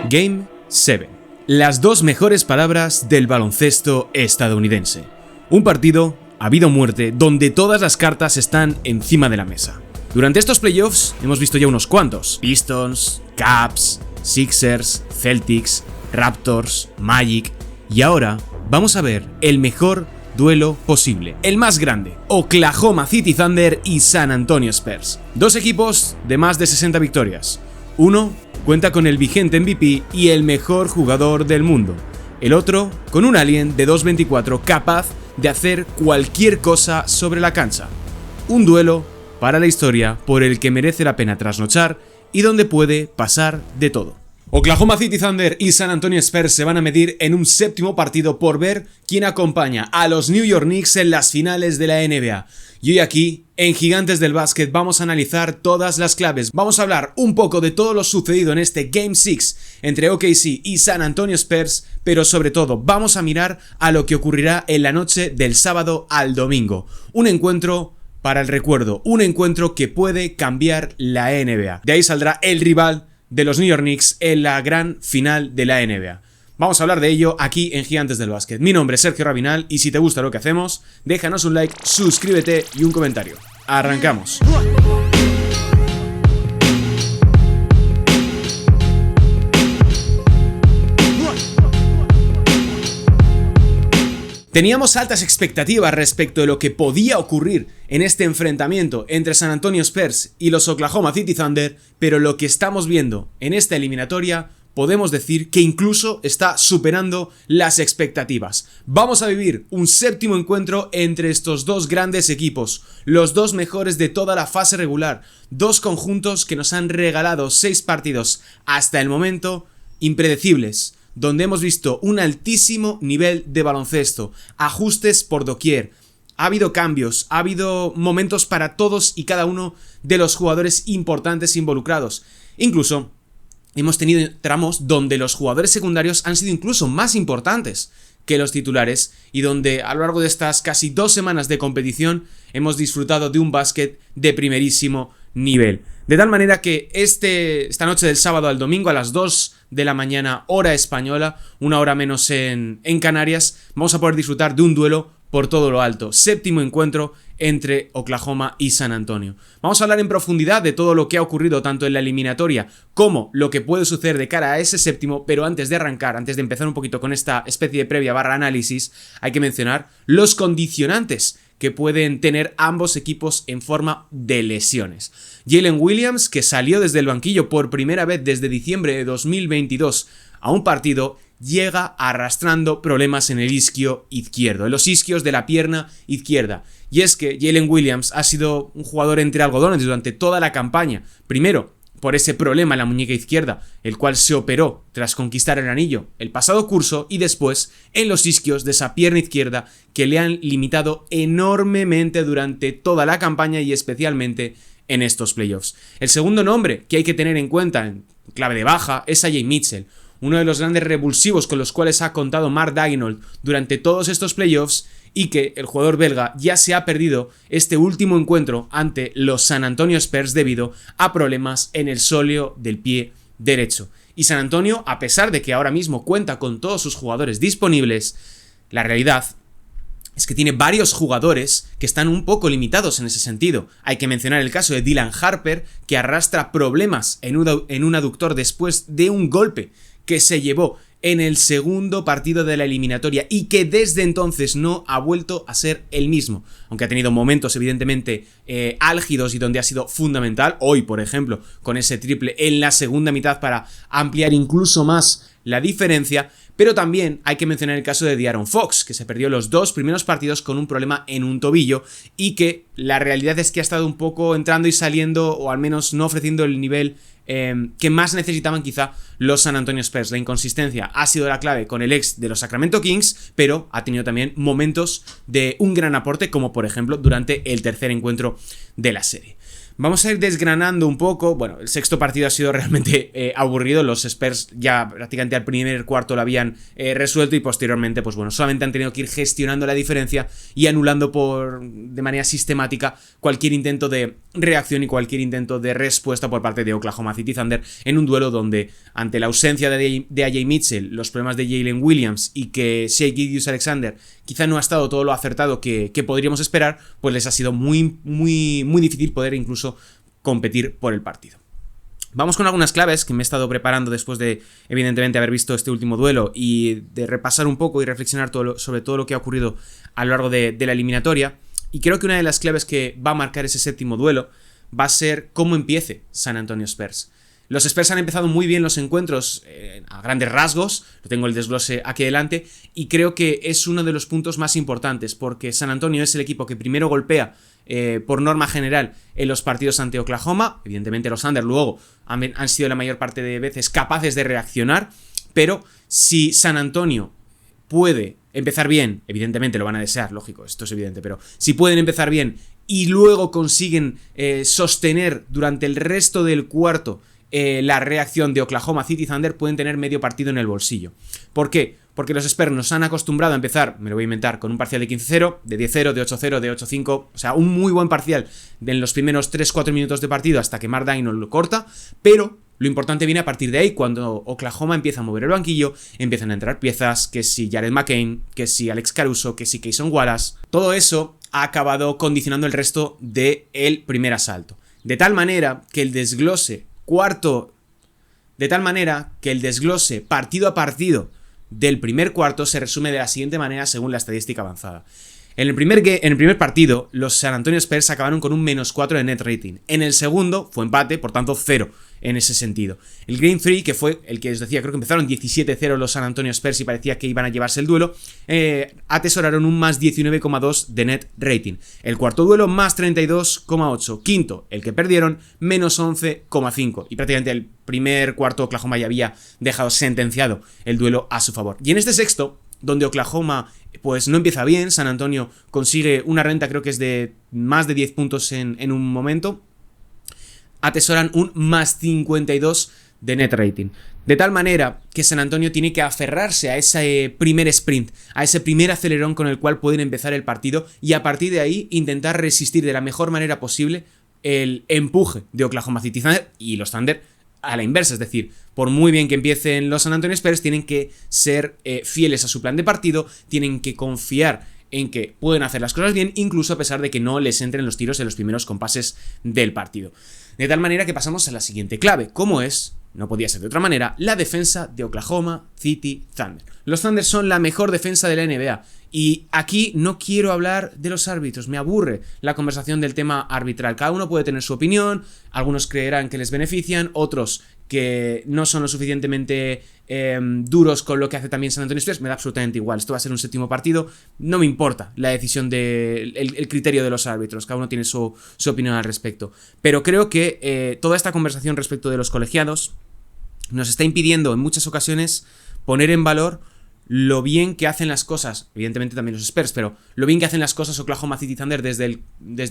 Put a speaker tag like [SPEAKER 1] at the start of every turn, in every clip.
[SPEAKER 1] Game 7. Las dos mejores palabras del baloncesto estadounidense. Un partido a vida o muerte donde todas las cartas están encima de la mesa. Durante estos playoffs hemos visto ya unos cuantos. Pistons, Cavs, Sixers, Celtics, Raptors, Magic. Y ahora vamos a ver el mejor duelo posible, el más grande: Oklahoma City Thunder y San Antonio Spurs. Dos equipos de más de 60 victorias. Uno cuenta con el vigente MVP y el mejor jugador del mundo. El otro con un alien de 2.24 capaz de hacer cualquier cosa sobre la cancha. Un duelo para la historia por el que merece la pena trasnochar y donde puede pasar de todo. Oklahoma City Thunder y San Antonio Spurs se van a medir en un séptimo partido por ver quién acompaña a los New York Knicks en las finales de la NBA. Y hoy aquí, en Gigantes del Básquet, vamos a analizar todas las claves. Vamos a hablar un poco de todo lo sucedido en este Game 6 entre OKC y San Antonio Spurs, pero sobre todo vamos a mirar a lo que ocurrirá en la noche del sábado al domingo. Un encuentro para el recuerdo, un encuentro que puede cambiar la NBA. De ahí saldrá el rival de los New York Knicks en la gran final de la NBA. Vamos a hablar de ello aquí en Gigantes del Básquet. Mi nombre es Sergio Rabinal y si te gusta lo que hacemos, déjanos un like, suscríbete y un comentario. ¡Arrancamos! Teníamos altas expectativas respecto de lo que podía ocurrir en este enfrentamiento entre San Antonio Spurs y los Oklahoma City Thunder, pero lo que estamos viendo en esta eliminatoria podemos decir que incluso está superando las expectativas. Vamos a vivir un séptimo encuentro entre estos dos grandes equipos, los dos mejores de toda la fase regular, dos conjuntos que nos han regalado 6 partidos hasta el momento impredecibles, donde hemos visto un altísimo nivel de baloncesto, ajustes por doquier. Ha habido cambios, ha habido momentos para todos y cada uno de los jugadores importantes involucrados. Incluso hemos tenido tramos donde los jugadores secundarios han sido incluso más importantes que los titulares y donde a lo largo de estas casi 2 semanas de competición hemos disfrutado de un básquet de primerísimo nivel. De tal manera que esta noche del sábado al domingo a las 2 de la mañana, hora española, una hora menos en Canarias, vamos a poder disfrutar de un duelo por todo lo alto. Séptimo encuentro entre Oklahoma y San Antonio. Vamos a hablar en profundidad de todo lo que ha ocurrido tanto en la eliminatoria como lo que puede suceder de cara a ese séptimo, pero antes de arrancar, antes de empezar un poquito con esta especie de previa / análisis, hay que mencionar los condicionantes que pueden tener ambos equipos en forma de lesiones. Jalen Williams, que salió desde el banquillo por primera vez desde diciembre de 2022 a un partido, llega arrastrando problemas en el isquio izquierdo, en los isquios de la pierna izquierda. Y es que Jalen Williams ha sido un jugador entre algodones durante toda la campaña. Primero, por ese problema en la muñeca izquierda, el cual se operó tras conquistar el anillo el pasado curso, y después en los isquios de esa pierna izquierda que le han limitado enormemente durante toda la campaña y especialmente en estos playoffs. El segundo nombre que hay que tener en cuenta en clave de baja es AJ Mitchell, uno de los grandes revulsivos con los cuales ha contado Mark Daigneault durante todos estos playoffs, y que el jugador belga ya se ha perdido este último encuentro ante los San Antonio Spurs debido a problemas en el sóleo del pie derecho. Y San Antonio, a pesar de que ahora mismo cuenta con todos sus jugadores disponibles, la realidad es que tiene varios jugadores que están un poco limitados en ese sentido. Hay que mencionar el caso de Dylan Harper, que arrastra problemas en un aductor después de un golpe que se llevó en el segundo partido de la eliminatoria y que desde entonces no ha vuelto a ser el mismo, aunque ha tenido momentos evidentemente álgidos y donde ha sido fundamental, hoy por ejemplo con ese triple en la segunda mitad para ampliar incluso más la diferencia. Pero también hay que mencionar el caso de De'Aaron Fox, que se perdió los 2 primeros partidos con un problema en un tobillo y que la realidad es que ha estado un poco entrando y saliendo, o al menos no ofreciendo el nivel que más necesitaban quizá los San Antonio Spurs. La inconsistencia ha sido la clave con el ex de los Sacramento Kings, pero ha tenido también momentos de un gran aporte, como por ejemplo durante el tercer encuentro de la serie. Vamos a ir desgranando un poco. Bueno, el sexto partido ha sido realmente aburrido. Los Spurs ya prácticamente al primer cuarto lo habían resuelto y posteriormente, pues bueno, solamente han tenido que ir gestionando la diferencia y anulando de manera sistemática cualquier intento de reacción y cualquier intento de respuesta por parte de Oklahoma City Thunder en un duelo donde, ante la ausencia de AJ Mitchell, los problemas de Jalen Williams y que Shai Gilgeous-Alexander quizá no ha estado todo lo acertado que podríamos esperar, pues les ha sido muy difícil poder incluso competir por el partido. Vamos con algunas claves que me he estado preparando después de, evidentemente, haber visto este último duelo y de repasar un poco y reflexionar sobre todo lo que ha ocurrido a lo largo de la eliminatoria. Y creo que una de las claves que va a marcar ese séptimo duelo va a ser cómo empiece San Antonio Spurs. Los Spurs han empezado muy bien los encuentros a grandes rasgos, lo tengo el desglose aquí delante, y creo que es uno de los puntos más importantes, porque San Antonio es el equipo que primero golpea por norma general en los partidos ante Oklahoma. Evidentemente los Thunder luego han sido la mayor parte de veces capaces de reaccionar, pero si San Antonio puede empezar bien, evidentemente lo van a desear, lógico, esto es evidente, pero si pueden empezar bien y luego consiguen sostener durante el resto del cuarto la reacción de Oklahoma City Thunder, pueden tener medio partido en el bolsillo. ¿Por qué? Porque los Spurs nos han acostumbrado a empezar, me lo voy a inventar, con un parcial de 15-0, de 10-0, de 8-0, de 8-5, o sea, un muy buen parcial en los primeros 3-4 minutos de partido hasta que Mark Daigneault lo corta, pero lo importante viene a partir de ahí, cuando Oklahoma empieza a mover el banquillo, empiezan a entrar piezas, que si Jared McCain, que si Alex Caruso, que si Cason Wallace, todo eso ha acabado condicionando el resto del primer asalto. De tal manera que el desglose partido a partido del primer cuarto se resume de la siguiente manera según la estadística avanzada. En el primer partido, los San Antonio Spurs acabaron con un -4 de net rating. En el segundo fue empate, por tanto 0 en ese sentido. El Game 3, que fue el que os decía, creo que empezaron 17-0 los San Antonio Spurs y parecía que iban a llevarse el duelo, atesoraron un +19,2 de net rating. El cuarto duelo, +32,8. Quinto, el que perdieron, -11,5. Y prácticamente el primer cuarto Oklahoma ya había dejado sentenciado el duelo a su favor. Y en este sexto, donde Oklahoma pues no empieza bien, San Antonio consigue una renta, creo que es de más de 10 puntos en un momento, atesoran un +52 de net rating. De tal manera que San Antonio tiene que aferrarse a ese primer sprint, a ese primer acelerón con el cual pueden empezar el partido y a partir de ahí intentar resistir de la mejor manera posible el empuje de Oklahoma City Thunder y los Thunder a la inversa, es decir, por muy bien que empiecen los San Antonio Spurs, tienen que ser fieles a su plan de partido, tienen que confiar en que pueden hacer las cosas bien, incluso a pesar de que no les entren los tiros en los primeros compases del partido. De tal manera que pasamos a la siguiente clave, como es, no podía ser de otra manera, la defensa de Oklahoma City Thunder. Los Thunder son la mejor defensa de la NBA y aquí no quiero hablar de los árbitros, me aburre la conversación del tema arbitral. Cada uno puede tener su opinión, algunos creerán que les benefician, otros que no son lo suficientemente duros con lo que hace también San Antonio Spurs. Me da absolutamente igual, esto va a ser un séptimo partido, no me importa la decisión el criterio de los árbitros, cada uno tiene su opinión al respecto, pero creo que toda esta conversación respecto de los colegiados nos está impidiendo en muchas ocasiones poner en valor lo bien que hacen las cosas, evidentemente también los Spurs, pero lo bien que hacen las cosas Oklahoma City Thunder desde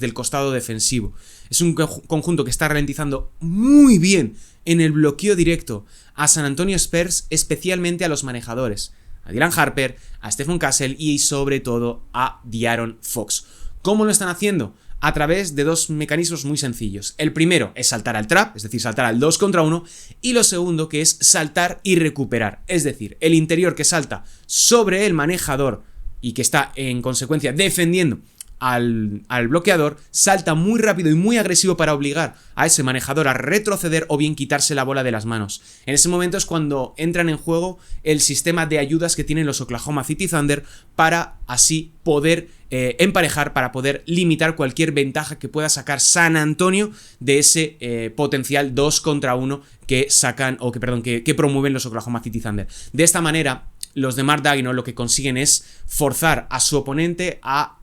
[SPEAKER 1] el costado defensivo. Es un conjunto que está ralentizando muy bien en el bloqueo directo a San Antonio Spurs, especialmente a los manejadores, a Dylan Harper, a Stephen Castle y sobre todo a De'Aaron Fox. ¿Cómo lo están haciendo? A través de dos mecanismos muy sencillos. El primero es saltar al trap, es decir, saltar al 2 contra 1, y lo segundo que es saltar y recuperar, es decir, el interior que salta sobre el manejador y que está en consecuencia defendiendo al bloqueador, salta muy rápido y muy agresivo para obligar a ese manejador a retroceder o bien quitarse la bola de las manos. En ese momento es cuando entran en juego el sistema de ayudas que tienen los Oklahoma City Thunder para así poder emparejar, para poder limitar cualquier ventaja que pueda sacar San Antonio de ese potencial 2 contra 1 que sacan, o que promueven los Oklahoma City Thunder. De esta manera, los de Mark Daigneault lo que consiguen es forzar a su oponente a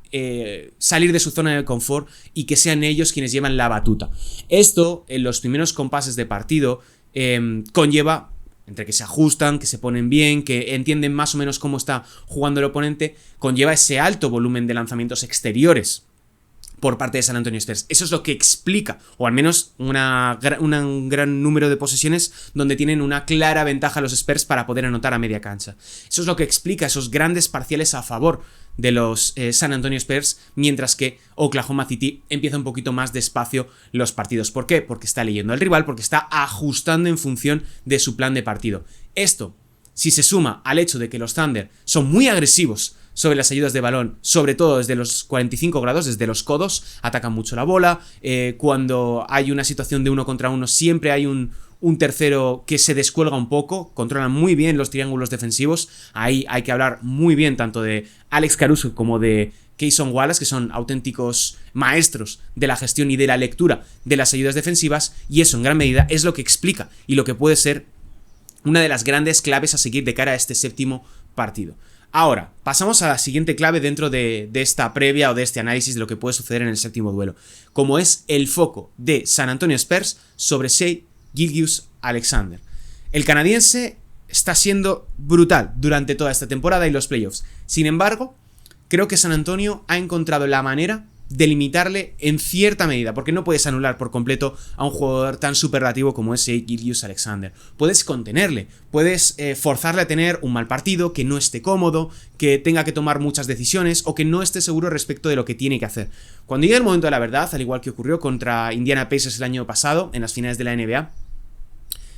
[SPEAKER 1] salir de su zona de confort y que sean ellos quienes llevan la batuta. Esto en los primeros compases de partido conlleva, entre que se ajustan, que se ponen bien, que entienden más o menos cómo está jugando el oponente, conlleva ese alto volumen de lanzamientos exteriores por parte de San Antonio Spurs. Eso es lo que explica, o al menos un gran número de posesiones donde tienen una clara ventaja los Spurs para poder anotar a media cancha. Eso es lo que explica esos grandes parciales a favor de los San Antonio Spurs, mientras que Oklahoma City empieza un poquito más despacio los partidos. ¿Por qué? Porque está leyendo al rival, porque está ajustando en función de su plan de partido. Esto, si se suma al hecho de que los Thunder son muy agresivos sobre las ayudas de balón, sobre todo desde los 45 grados, desde los codos, atacan mucho la bola, cuando hay una situación de 1 contra 1 siempre hay un tercero que se descuelga un poco, controlan muy bien los triángulos defensivos. Ahí hay que hablar muy bien tanto de Alex Caruso como de Cason Wallace, que son auténticos maestros de la gestión y de la lectura de las ayudas defensivas, y eso en gran medida es lo que explica y lo que puede ser una de las grandes claves a seguir de cara a este séptimo partido. Ahora, pasamos a la siguiente clave dentro de esta previa o de este análisis de lo que puede suceder en el séptimo duelo, como es el foco de San Antonio Spurs sobre Shai Gilgeous-Alexander. El canadiense está siendo brutal durante toda esta temporada y los playoffs. Sin embargo, creo que San Antonio ha encontrado la manera de limitarle en cierta medida, porque no puedes anular por completo a un jugador tan superlativo como es Shai Gilgeous-Alexander. Puedes contenerle, puedes forzarle a tener un mal partido, que no esté cómodo, que tenga que tomar muchas decisiones o que no esté seguro respecto de lo que tiene que hacer. Cuando llegue el momento de la verdad, al igual que ocurrió contra Indiana Pacers el año pasado en las finales de la NBA,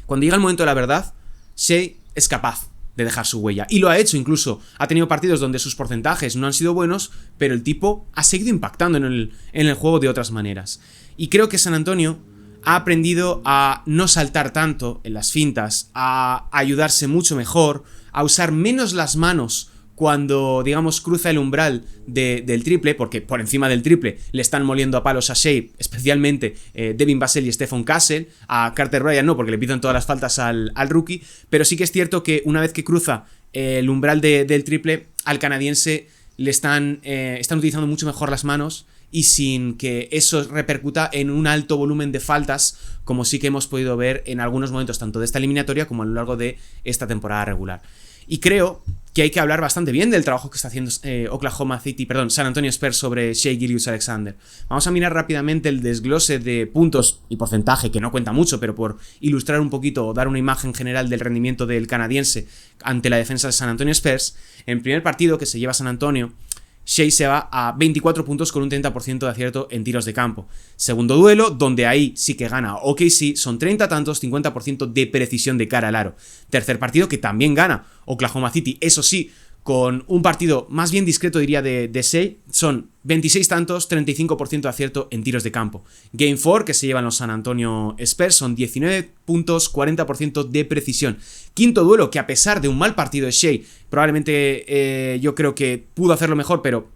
[SPEAKER 1] cuando llega el momento de la verdad, Shai es capaz de dejar su huella. Y lo ha hecho incluso. Ha tenido partidos donde sus porcentajes no han sido buenos, pero el tipo ha seguido impactando en el juego de otras maneras. Y creo que San Antonio ha aprendido a no saltar tanto en las fintas, a ayudarse mucho mejor, a usar menos las manos cuando, digamos, cruza el umbral del triple, porque por encima del triple le están moliendo a palos a Shai, especialmente Devin Vassell y Stephon Castle. A Carter Bryant no, porque le pitan todas las faltas al rookie, pero sí que es cierto que una vez que cruza el umbral del triple, al canadiense le están utilizando mucho mejor las manos y sin que eso repercuta en un alto volumen de faltas, como sí que hemos podido ver en algunos momentos tanto de esta eliminatoria como a lo largo de esta temporada regular. Y creo que hay que hablar bastante bien del trabajo que está haciendo San Antonio Spurs sobre Shai Gilgeous-Alexander. Vamos a mirar rápidamente el desglose de puntos y porcentaje, que no cuenta mucho, pero por ilustrar un poquito o dar una imagen general del rendimiento del canadiense ante la defensa de San Antonio Spurs. En el primer partido que se lleva San Antonio, Shai se va a 24 puntos con un 30% de acierto en tiros de campo. Segundo duelo, donde ahí sí que gana OKC, son 30 tantos, 50% de precisión de cara al aro. Tercer partido que también gana Oklahoma City, eso sí, con un partido más bien discreto diría de Shai, son 26 tantos, 35% de acierto en tiros de campo. Game 4 que se llevan los San Antonio Spurs son 19 puntos, 40% de precisión. Quinto duelo que a pesar de un mal partido de Shai, probablemente yo creo que pudo hacerlo mejor, pero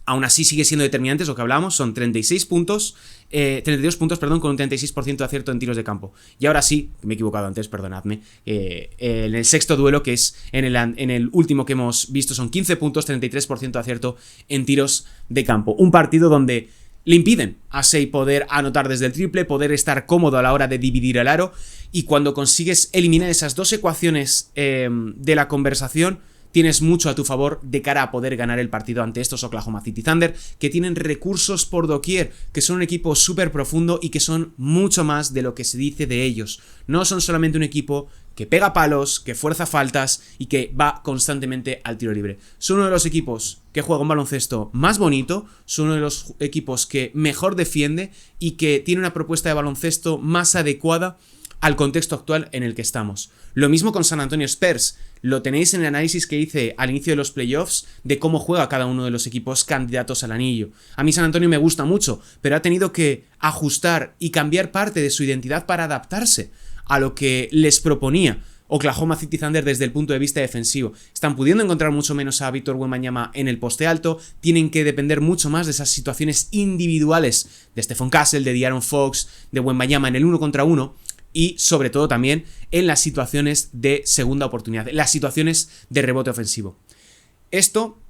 [SPEAKER 1] aún así sigue siendo determinante, es lo que hablamos, son 32 puntos, con un 36% de acierto en tiros de campo. Y ahora sí, me he equivocado antes, perdonadme, en el sexto duelo, que es en el último que hemos visto, son 15 puntos, 33% de acierto en tiros de campo. Un partido donde le impiden a Shai poder anotar desde el triple, poder estar cómodo a la hora de dividir el aro, y cuando consigues eliminar esas dos ecuaciones de la conversación, tienes mucho a tu favor de cara a poder ganar el partido ante estos Oklahoma City Thunder, que tienen recursos por doquier, que son un equipo súper profundo y que son mucho más de lo que se dice de ellos. No son solamente un equipo que pega palos, que fuerza faltas y que va constantemente al tiro libre. Son uno de los equipos que juega un baloncesto más bonito, son uno de los equipos que mejor defiende y que tiene una propuesta de baloncesto más adecuada al contexto actual en el que estamos. Lo mismo con San Antonio Spurs. Lo tenéis en el análisis que hice al inicio de los playoffs de cómo juega cada uno de los equipos candidatos al anillo. A mí San Antonio me gusta mucho, pero ha tenido que ajustar y cambiar parte de su identidad para adaptarse a lo que les proponía Oklahoma City Thunder desde el punto de vista defensivo. Están pudiendo encontrar mucho menos a Victor Wembanyama en el poste alto, tienen que depender mucho más de esas situaciones individuales de Stephon Castle, de De'Aaron Fox, de Wembanyama en el 1 contra 1, y sobre todo también en las situaciones de segunda oportunidad, las situaciones de rebote ofensivo. Esto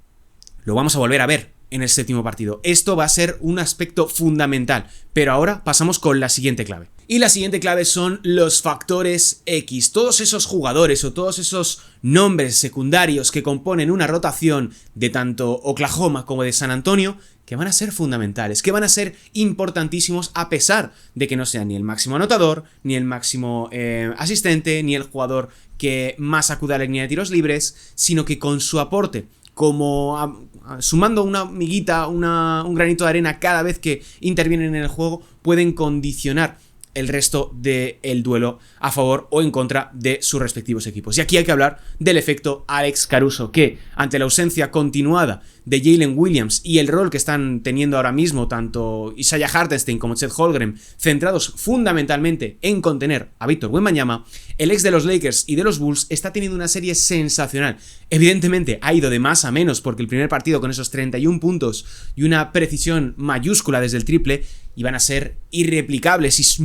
[SPEAKER 1] lo vamos a volver a ver en el séptimo partido. Esto va a ser un aspecto fundamental, pero ahora pasamos con la siguiente clave. Y la siguiente clave son los factores X, todos esos jugadores o todos esos nombres secundarios que componen una rotación de tanto Oklahoma como de San Antonio, que van a ser fundamentales, que van a ser importantísimos a pesar de que no sea ni el máximo anotador, ni el máximo asistente, ni el jugador que más acude a la línea de tiros libres, sino que con su aporte, como sumando una miguita, un granito de arena cada vez que intervienen en el juego, pueden condicionar el resto del duelo a favor o en contra de sus respectivos equipos. Y aquí hay que hablar del efecto Alex Caruso, que ante la ausencia continuada de Jalen Williams y el rol que están teniendo ahora mismo tanto Isaiah Hartenstein como Chet Holmgren, centrados fundamentalmente en contener a Víctor Wembanyama, el ex de los Lakers y de los Bulls está teniendo una serie sensacional. Evidentemente ha ido de más a menos porque el primer partido con esos 31 puntos y una precisión mayúscula desde el triple iban a ser irreplicables y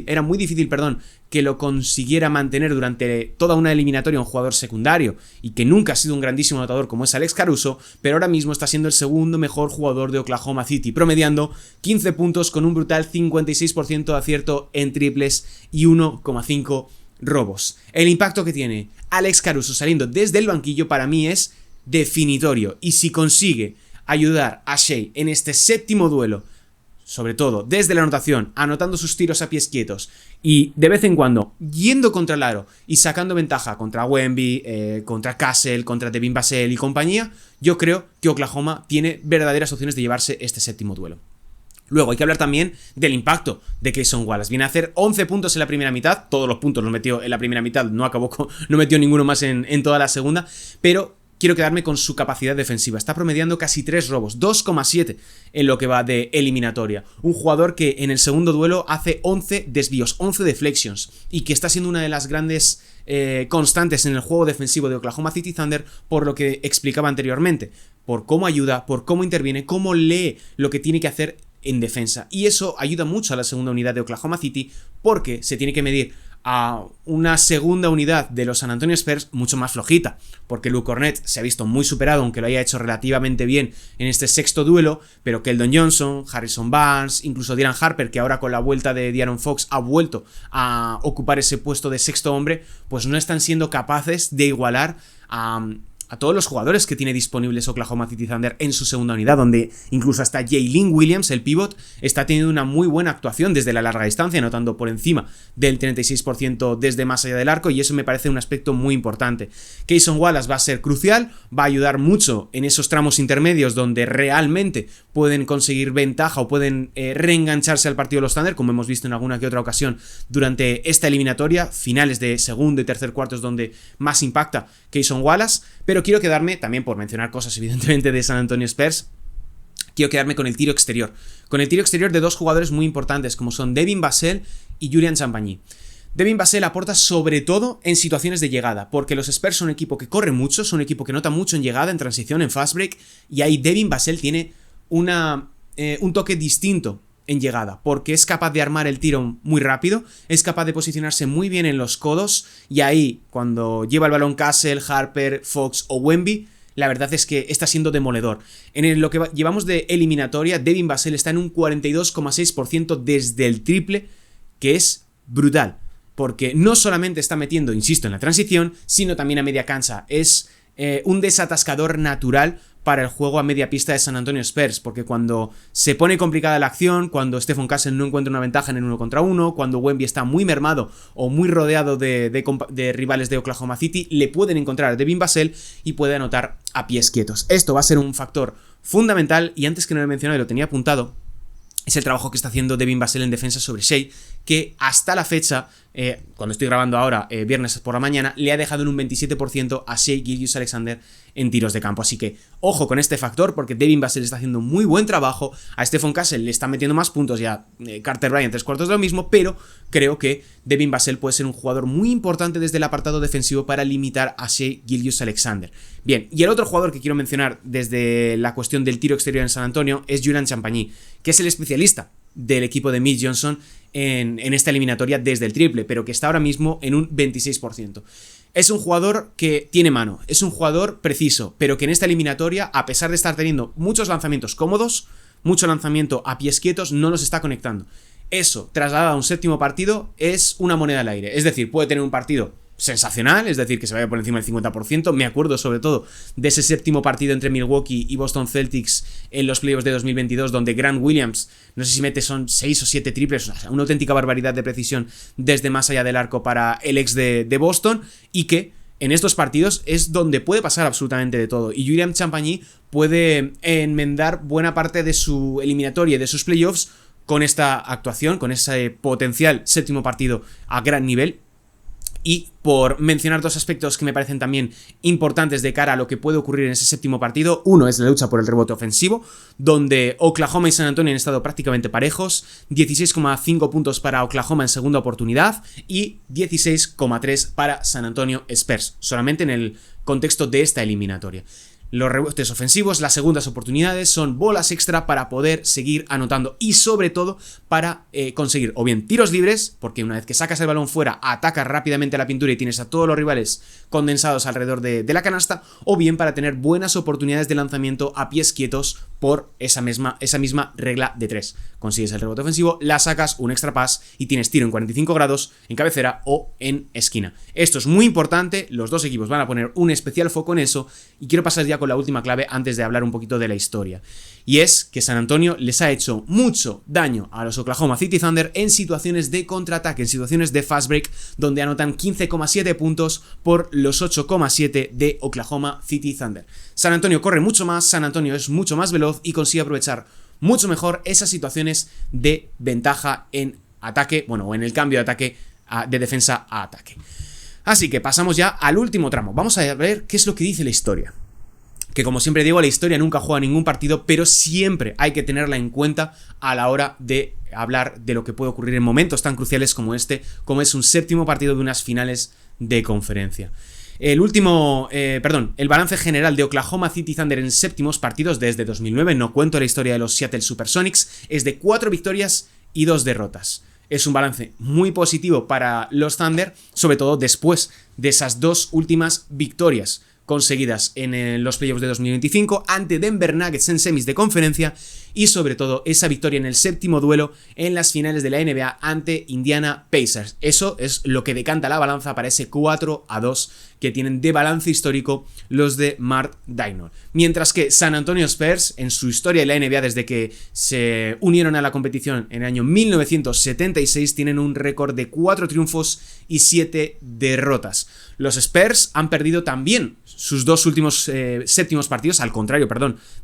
[SPEAKER 1] era muy difícil, que lo consiguiera mantener durante toda una eliminatoria un jugador secundario y que nunca ha sido un grandísimo anotador como es Alex Caruso, pero ahora mismo está siendo el segundo mejor jugador de Oklahoma City, promediando 15 puntos con un brutal 56% de acierto en triples y 1,5 robos. El impacto que tiene Alex Caruso saliendo desde el banquillo para mí es definitorio, y si consigue ayudar a Shai en este séptimo duelo, sobre todo desde la anotación, anotando sus tiros a pies quietos y de vez en cuando yendo contra el aro y sacando ventaja contra Wemby, contra Castle, contra Devin Vassell y compañía, yo creo que Oklahoma tiene verdaderas opciones de llevarse este séptimo duelo. Luego hay que hablar también del impacto de Cason Wallace. Viene a hacer 11 puntos en la primera mitad, todos los puntos los metió en la primera mitad, no metió ninguno más en toda la segunda, pero quiero quedarme con su capacidad defensiva. Está promediando casi 3 robos, 2,7 en lo que va de eliminatoria. Un jugador que en el segundo duelo hace 11 desvíos, 11 deflections, y que está siendo una de las grandes constantes en el juego defensivo de Oklahoma City Thunder, por lo que explicaba anteriormente, por cómo ayuda, por cómo interviene, cómo lee lo que tiene que hacer en defensa. Y eso ayuda mucho a la segunda unidad de Oklahoma City, porque se tiene que medir a una segunda unidad de los San Antonio Spurs mucho más flojita, porque Luke Kornet se ha visto muy superado, aunque lo haya hecho relativamente bien en este sexto duelo, pero Keldon Johnson, Harrison Barnes, incluso Dylan Harper, que ahora con la vuelta de De'Aaron Fox ha vuelto a ocupar ese puesto de sexto hombre, pues no están siendo capaces de igualar a todos los jugadores que tiene disponibles Oklahoma City Thunder en su segunda unidad, donde incluso hasta Jalen Williams, el pivot, está teniendo una muy buena actuación desde la larga distancia, anotando por encima del 36% desde más allá del arco, y eso me parece un aspecto muy importante. Cason Wallace va a ser crucial, va a ayudar mucho en esos tramos intermedios donde realmente pueden conseguir ventaja o pueden reengancharse al partido de los Thunder, como hemos visto en alguna que otra ocasión durante esta eliminatoria, finales de segundo y tercer cuartos donde más impacta Cason Wallace. Pero quiero quedarme, también por mencionar cosas evidentemente de San Antonio Spurs, quiero quedarme con el tiro exterior. Con el tiro exterior de dos jugadores muy importantes como son Devin Vassell y Julian Champagny. Devin Vassell aporta sobre todo en situaciones de llegada, porque los Spurs son un equipo que corre mucho, son un equipo que nota mucho en llegada, en transición, en fast break, y ahí Devin Vassell tiene un toque distinto en llegada, porque es capaz de armar el tiro muy rápido, es capaz de posicionarse muy bien en los codos, y ahí cuando lleva el balón Castle, Harper, Fox o Wemby, la verdad es que está siendo demoledor. En lo que llevamos de eliminatoria, Devin Vassell está en un 42,6% desde el triple, que es brutal, porque no solamente está metiendo, insisto, en la transición, sino también a media cancha. Es un desatascador natural para el juego a media pista de San Antonio Spurs, porque cuando se pone complicada la acción, cuando Stephen Castle no encuentra una ventaja en el 1 contra 1, cuando Wemby está muy mermado o muy rodeado de rivales de Oklahoma City, le pueden encontrar a Devin Vassell y puede anotar a pies quietos. Esto va a ser un factor fundamental, y antes que no lo he mencionado y lo tenía apuntado, es el trabajo que está haciendo Devin Vassell en defensa sobre Shai, que hasta la fecha, cuando estoy grabando ahora, viernes por la mañana, le ha dejado en un 27% a Shai Gilgeous-Alexander en tiros de campo. Así que ojo con este factor, porque Devin Vassell está haciendo muy buen trabajo, a Stephen Castle le está metiendo más puntos, ya Carter Bryant 3/4 de lo mismo, pero creo que Devin Vassell puede ser un jugador muy importante desde el apartado defensivo para limitar a Shai Gilgeous-Alexander. Bien, y el otro jugador que quiero mencionar desde la cuestión del tiro exterior en San Antonio es Julian Champagny, que es el especialista del equipo de Mitch Johnson en esta eliminatoria desde el triple, pero que está ahora mismo en un 26%. Es un jugador que tiene mano, es un jugador preciso, pero que en esta eliminatoria, a pesar de estar teniendo muchos lanzamientos cómodos, mucho lanzamiento a pies quietos, no los está conectando. Eso, trasladado a un séptimo partido, es una moneda al aire. Es decir, puede tener un partido sensacional, es decir, que se vaya por encima del 50%. Me acuerdo sobre todo de ese séptimo partido entre Milwaukee y Boston Celtics en los playoffs de 2022, donde Grant Williams, no sé si mete, son 6 o 7 triples, o sea, una auténtica barbaridad de precisión desde más allá del arco para el ex de Boston, y que en estos partidos es donde puede pasar absolutamente de todo, y William Champagny puede enmendar buena parte de su eliminatoria y de sus playoffs con esta actuación, con ese potencial séptimo partido a gran nivel. Y por mencionar dos aspectos que me parecen también importantes de cara a lo que puede ocurrir en ese séptimo partido, uno es la lucha por el rebote ofensivo, donde Oklahoma y San Antonio han estado prácticamente parejos, 16,5 puntos para Oklahoma en segunda oportunidad y 16,3 para San Antonio Spurs, solamente en el contexto de esta eliminatoria. Los rebotes ofensivos, las segundas oportunidades, son bolas extra para poder seguir anotando y sobre todo para conseguir o bien tiros libres, porque una vez que sacas el balón fuera, atacas rápidamente a la pintura y tienes a todos los rivales condensados alrededor de la canasta, o bien para tener buenas oportunidades de lanzamiento a pies quietos por esa misma regla de 3. Consigues el rebote ofensivo, la sacas, un extra pass y tienes tiro en 45 grados, en cabecera o en esquina. Esto es muy importante, los dos equipos van a poner un especial foco en eso, y quiero pasar ya con la última clave antes de hablar un poquito de la historia. Y es que San Antonio les ha hecho mucho daño a los Oklahoma City Thunder en situaciones de contraataque, en situaciones de fast break, donde anotan 15,7 puntos por los 8,7 de Oklahoma City Thunder. San Antonio corre mucho más, San Antonio es mucho más veloz y consigue aprovechar mucho mejor esas situaciones de ventaja en ataque, bueno, o en el cambio de ataque de defensa a ataque. Así que pasamos ya al último tramo. Vamos a ver qué es lo que dice la historia. Que como siempre digo, la historia nunca juega ningún partido, pero siempre hay que tenerla en cuenta a la hora de hablar de lo que puede ocurrir en momentos tan cruciales como este, como es un séptimo partido de unas finales de conferencia. El balance general de Oklahoma City Thunder en séptimos partidos desde 2009, no cuento la historia de los Seattle Supersonics, es de 4 victorias y 2 derrotas. Es un balance muy positivo para los Thunder, sobre todo después de esas 2 últimas victorias conseguidas en los playoffs de 2025 ante Denver Nuggets en semis de conferencia, y sobre todo esa victoria en el séptimo duelo en las finales de la NBA ante Indiana Pacers. Eso es lo que decanta la balanza para ese 4-2 que tienen de balance histórico los de Mark Daigneault. Mientras que San Antonio Spurs, en su historia de la NBA desde que se unieron a la competición en el año 1976, tienen un récord de 4 triunfos y 7 derrotas. Los Spurs han perdido también sus 2 últimos séptimos partidos, al contrario,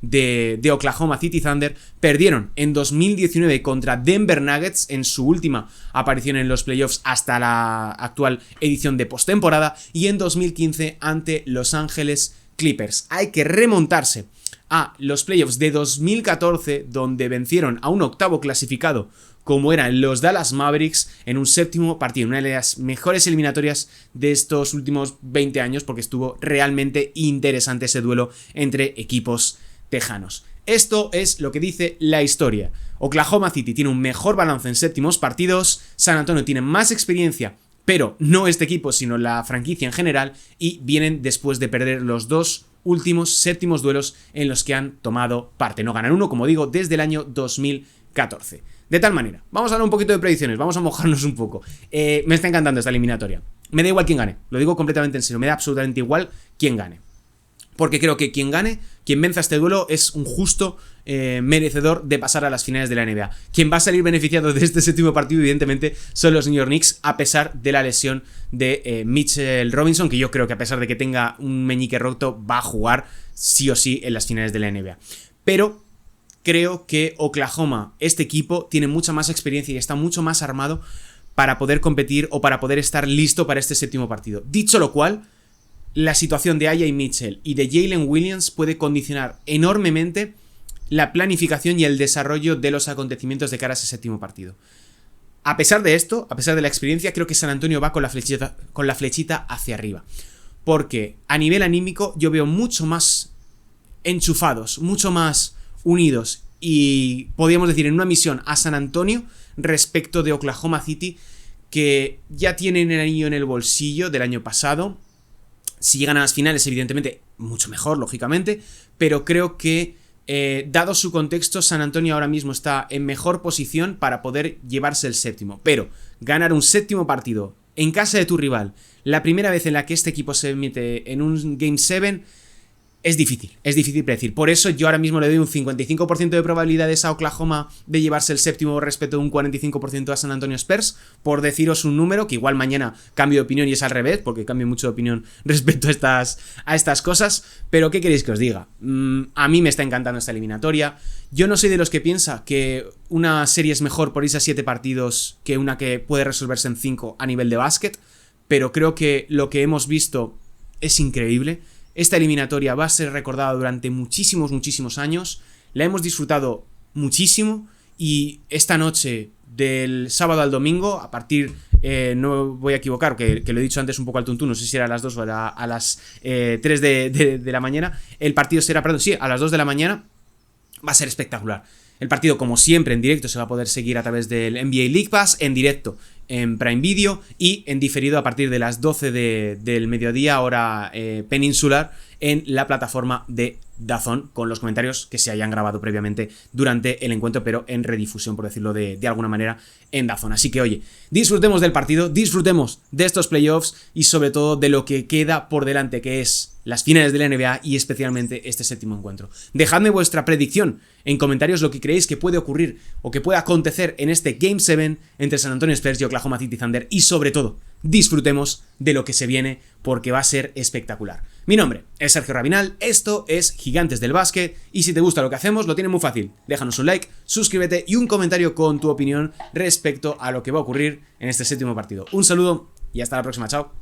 [SPEAKER 1] de Oklahoma City Thunder. Perdieron en 2019 contra Denver Nuggets en su última aparición en los playoffs hasta la actual edición de postemporada, y en 2015 ante Los Ángeles Clippers. Hay que remontarse a los playoffs de 2014, donde vencieron a un octavo clasificado como eran los Dallas Mavericks en un séptimo partido, una de las mejores eliminatorias de estos últimos 20 años, porque estuvo realmente interesante ese duelo entre equipos tejanos. Esto es lo que dice la historia. Oklahoma City tiene un mejor balance en séptimos partidos, San Antonio tiene más experiencia, pero no este equipo, sino la franquicia en general, y vienen después de perder los 2 últimos séptimos duelos en los que han tomado parte. No ganan uno, como digo, desde el año 2014. De tal manera, vamos a hablar un poquito de predicciones, vamos a mojarnos un poco. Me está encantando esta eliminatoria. Me da igual quién gane, lo digo completamente en serio, me da absolutamente igual quién gane. Porque creo que quien gane, quien venza este duelo, es un justo merecedor de pasar a las finales de la NBA. Quien va a salir beneficiado de este séptimo partido, evidentemente, son los New York Knicks, a pesar de la lesión de Mitchell Robinson, que yo creo que a pesar de que tenga un meñique roto, va a jugar sí o sí en las finales de la NBA. Pero creo que Oklahoma, este equipo, tiene mucha más experiencia y está mucho más armado para poder competir o para poder estar listo para este séptimo partido. Dicho lo cual, la situación de Aya y Mitchell y de Jalen Williams puede condicionar enormemente la planificación y el desarrollo de los acontecimientos de cara a ese séptimo partido. A pesar de esto, a pesar de la experiencia, creo que San Antonio va con la flechita hacia arriba. Porque a nivel anímico yo veo mucho más enchufados, mucho más unidos y, podríamos decir, en una misión a San Antonio respecto de Oklahoma City, que ya tienen el anillo en el bolsillo del año pasado, Si llegan a las finales, evidentemente, mucho mejor, lógicamente, pero creo que, dado su contexto, San Antonio ahora mismo está en mejor posición para poder llevarse el séptimo. Pero ganar un séptimo partido en casa de tu rival, la primera vez en la que este equipo se mete en un Game 7, es difícil predecir. Por eso yo ahora mismo le doy un 55% de probabilidades a Oklahoma de llevarse el séptimo respecto a un 45% a San Antonio Spurs, por deciros un número, que igual mañana cambio de opinión y es al revés, porque cambio mucho de opinión respecto a estas cosas, pero ¿qué queréis que os diga? A mí me está encantando esta eliminatoria. Yo no soy de los que piensa que una serie es mejor por irse a 7 partidos que una que puede resolverse en 5 a nivel de básquet, pero creo que lo que hemos visto es increíble. Esta eliminatoria va a ser recordada durante muchísimos años. La hemos disfrutado muchísimo y esta noche del sábado al domingo, a partir, no voy a equivocar, que lo he dicho antes un poco al tuntún, no sé si era a las 2 o a las 3 de la mañana, el partido será, perdón, sí, a las 2 de la mañana, va a ser espectacular. El partido, como siempre, en directo se va a poder seguir a través del NBA League Pass, en directo en Prime Video y en diferido a partir de las 12 del mediodía, hora peninsular, en la plataforma de DAZN, con los comentarios que se hayan grabado previamente durante el encuentro, pero en redifusión, por decirlo de alguna manera, en DAZN. Así que, oye, disfrutemos del partido, disfrutemos de estos playoffs y sobre todo de lo que queda por delante, que es las finales de la NBA y especialmente este séptimo encuentro. Dejadme vuestra predicción en comentarios, lo que creéis que puede ocurrir o que puede acontecer en este Game 7 entre San Antonio Spurs y Oklahoma City Thunder, y sobre todo, disfrutemos de lo que se viene porque va a ser espectacular. Mi nombre es Sergio Rabinal, esto es Gigantes del Básquet, y si te gusta lo que hacemos, lo tienes muy fácil. Déjanos un like, suscríbete y un comentario con tu opinión respecto a lo que va a ocurrir en este séptimo partido. Un saludo y hasta la próxima, chao.